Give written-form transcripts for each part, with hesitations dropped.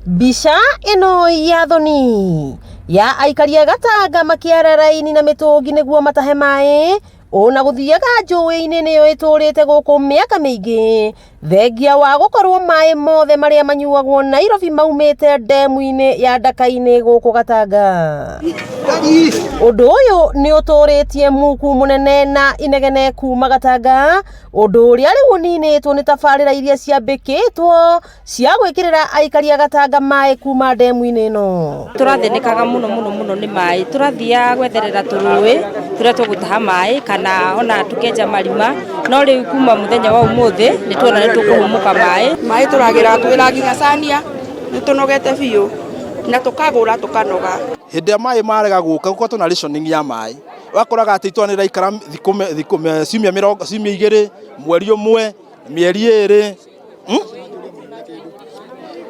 Mbica ĩno ya thoni ya aikari a Gatanga makiara raini na mĩtũngi nĩguo matahe maĩ ona gũthiaga njũĩ-inĩ nĩyo ĩtũrĩte gũkũ mĩaka mĩingĩ thengia wa gũkorwo maĩ mothe marĩa manyuagwo Nairobi maumĩte ndemu-inĩ ya Ndaka-inĩ gũkũ Gatanga. Ũndũ ũyũ nĩ ũtũrĩtie muku mũnene na inegene kuma Gatanga, ũndũ ũrĩa rĩu ũninĩtwo nĩ tabarĩra iria ciambĩkĩtwo cia gwĩkĩrĩra aikari a Gatanga maĩ kuma ndemu-inĩ ĩno. Tũrathĩnĩkaga mũno nĩ maĩ, tũrathiaga gwetherera tũrũĩ tũrĩa tũgũtaha maĩ kana ona tũkenja marima, no rĩu kuma mũthenya wa ũmũthĩ nĩ tuona nĩ tũkũhũmũka maĩ tũragĩra twĩra nginya Chania nĩ tũnogete biũ na tũkagũra tũkanoga. Hĩndĩ ya maĩ marega gũka gũkorwo tũna rationing ya maĩ, wakoraga atĩ itũra nĩraikara ciumia 2 mweri ũmwe mĩeri 2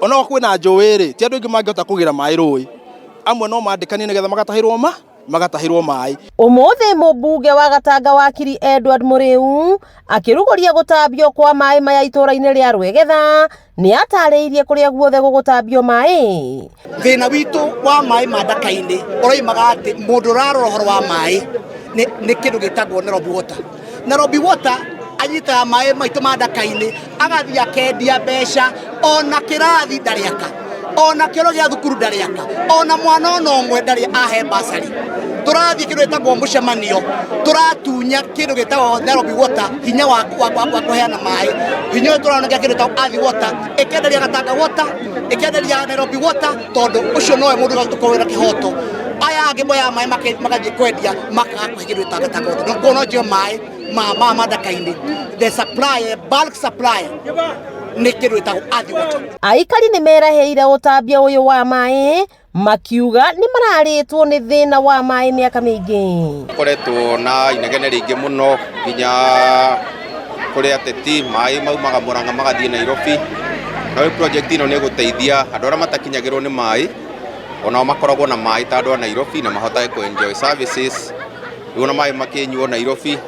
ona kwĩna njũĩ-rĩ ti andũ aingĩ mangĩhota kũgĩra maĩ rũĩ, amwe no mandĩkanie nĩgetha magatahĩrwo maĩ. Ũmũthĩ mũmbunge wa Gatanga wakiri Edward Mũrĩu akĩrugũria gũtambio kwa maĩ maya itũra-inĩ rĩa Rwegetha nĩ atarĩirie kũrĩa guothe gũgũtambio maĩ. Thĩna witũ wa maĩ ma Ndaka-inĩ ũroimaga atĩ mũndũ ũrarora ũhoro wa maĩ nĩ kĩndũ gĩtagwo Nairobi Water. Nairobi Water anyitaga maĩ maitũ ma Ndaka-inĩ agathiĩ akendia mbeca, ona kĩrathi ndarĩaka, ona kĩoro gĩa thukuru ndarĩaka, ona mwana ona ũmwe ndarĩ ahe basari. Tũrathiĩ kĩndũ gĩtagwo mũcemanio, tũratunya kĩndũ gĩtagwo Nairobi Water, hinya wa kũheana maĩ. Hinya ũyũ tũranogia kĩndũ gĩtagwo Athi Water, ĩkenderia Gatanga Water, ĩkenderia Nairobi Water, tondũ ũcio nowe mũndũ ũgakorwo na kĩhoto. Aya angĩ moya maĩ magathiĩ kwendia makaga kũhe kĩndũ gĩtagwo Gatanga Water. No njũĩ maĩ ma Ndaka-inĩ, the supply, bulk supply nĩ kĩndũ gĩtagwo Athi Water. Aikari nĩ merahĩire ũtambia ũyũ wa maĩ makiuga nĩ mararĩtwo nĩ thĩna wa maĩ mĩaka mĩingĩ. Koretwo na inegene rĩingĩ mũno nginya kũrĩ ateti maĩ maumaga Mũrang'a magathiĩ Nairobi. Na rĩu project ĩno nĩ ĩgũteithia andũ arĩa matakinyagĩrwo nĩ maĩ onao makoragwo na maĩ ta andũ a Nairobi na mahotage kũ-enjoy services. Rĩu ona maĩ makĩnyuo Nairobi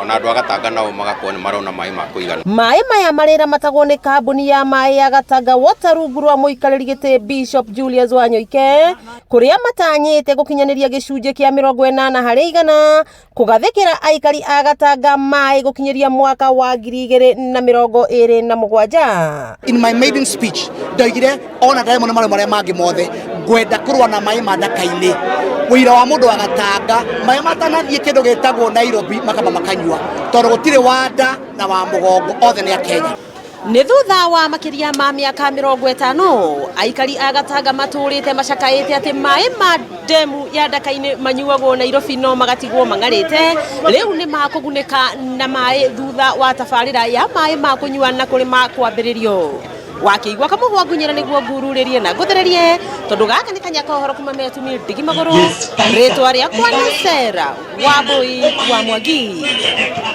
ona andũ a Gatanga nao magakorwo nĩ marona maĩ ma kũigana. Maĩ maya marĩramatagwo nĩ kambuni ya maĩ ya Gatanga Water rungu rwa mũikarĩri gĩtĩ Bishop Julius Wanyoike, kũrĩa matanyĩte gũkinyanĩria gĩcunjĩ kĩa 80% kũgathĩkĩra aikari a Gatanga maĩ gũkinyĩria mwaka wa 2027. In my maiden speech ndoigire ona ndarĩ mũno marĩa mangĩ mothe ngwenda kũrũa na maĩ ma Ndaka-inĩ, wĩira wa mũndũ wa Gatanga maĩ matanathiĩ kĩndũ gĩtagwo Nairobi makamba makanyua, tondũ gũtirĩ wa nda na wa mũgongo othe nĩ a Kenya. Nĩ thutha wa makĩria ma mĩaka 50 aikari a Gatanga matũrĩte macakaĩte atĩ maĩ ma ndemu ya Ndaka-inĩ manyuagwo Nairobi no magatigwo mang'arĩte. Rĩu nĩ makũgunĩka na maĩ thutha wa tabarĩra ya maĩ ma kũnyua na kũrĩma kwambĩrĩrio. Wakĩigua kamũgwa ngunyĩra nĩguo ngururĩrie na ngũthererie, tondũ gaka nĩ kanya kohoro kuma Metumi Ndigi Magũrũ, rĩtwa rĩakwa nĩ Sarah Wambui wa Mwangi.